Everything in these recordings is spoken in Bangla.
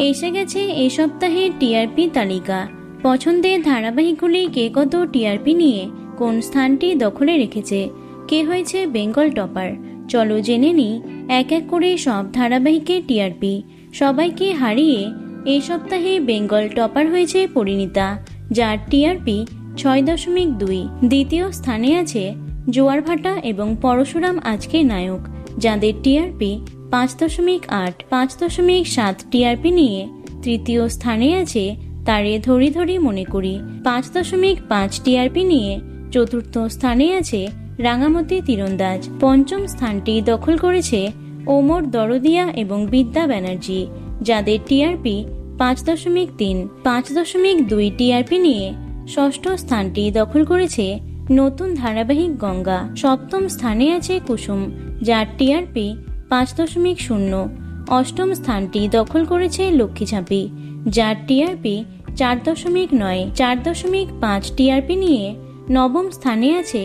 এসে গেছে এই সপ্তাহের টিআরপি তালিকা। পছন্দের ধারাবাহিকগুলি কে কত টিআরপি নিয়ে কোন স্থানটি দখলে রেখেছে, কে হয়েছে বেঙ্গল টপার, চলো জেনে নিই এক এক করে সব ধারাবাহিকের টিআরপি। সবাইকে হারিয়ে এই সপ্তাহে বেঙ্গল টপার হয়েছে পরিণীতা, যার টিআরপি 6.2। দ্বিতীয় স্থানে আছে জোয়ারভাটা এবং পরশুরাম আজকের নায়ক, যাদের টিআরপি 5.8। 5.7 টিআরপি নিয়ে তৃতীয় স্থানে আছে তারে ধরি ধরি মনে করি। 5.5 টিআরপি নিয়ে চতুর্থ স্থানে আছে রাঙামতি তীরন্দাজ। পঞ্চম স্থানটি দখল করেছে ওমর দরদিয়া এবং বিদ্যা ব্যানার্জি, যাদের টিআরপি 5.3। 5.2 টিআরপি নিয়ে ষষ্ঠ স্থানটি দখল করেছে নতুন ধারাবাহিক গঙ্গা। সপ্তম স্থানে আছে কুসুম, যার টিআরপি 5.0। অষ্টম স্থানটি দখল করেছে লক্ষ্মীঝাঁপি, যার টিআরপি 4.9। 4.5 টিআরপি নিয়ে নবম স্থানে আছে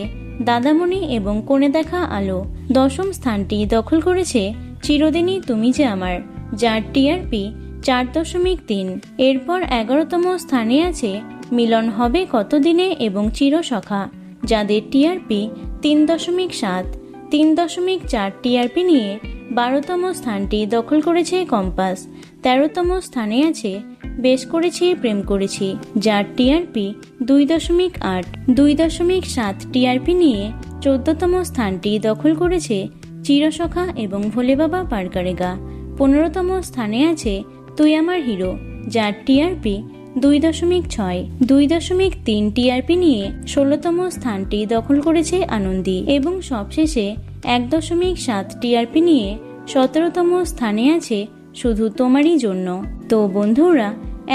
দাদামণি এবং কোণে দেখা আলো। দশম স্থানটি দখল করেছে চিরদিনই তুমি যে আমার, যার টিআরপি 4.3। এরপর 11তম স্থানে আছে মিলন হবে কতদিনে এবং চিরসখা, যাদের টিআরপি 3.7। 3.4 টিআরপি নিয়ে 12তম স্থানটি দখল করেছে কম্পাস। 13তম স্থানে আছে বেশ করেছি প্রেম করেছি, যার টিআরপি 2.8। 2.7 টিআরপি নিয়ে 14তম স্থানটি দখল করেছে চিরসখা এবং ভোলে বাবা পার করেগা। 15তম স্থানে আছে তুই আমার হিরো, যার টিআরপি 2.6। 2.3 টিআরপি নিয়ে 16তম স্থানটি দখল করেছে আনন্দী এবং সবশেষে 1.7 টিআরপি নিয়ে 17তম স্থানে আছে শুধু তোমারই জন্য। তো বন্ধুরা,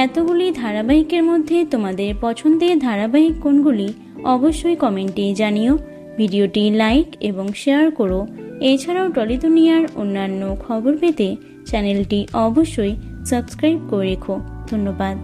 এতগুলি ধারাবাহিকের মধ্যে তোমাদের পছন্দের ধারাবাহিক কোনগুলি অবশ্যই কমেন্টে জানিও। ভিডিওটি লাইক এবং শেয়ার করো। এছাড়াও টলি দুনিয়ার অন্যান্য খবর পেতে চ্যানেলটি অবশ্যই সাবস্ক্রাইব করে রেখো। ধন্যবাদ।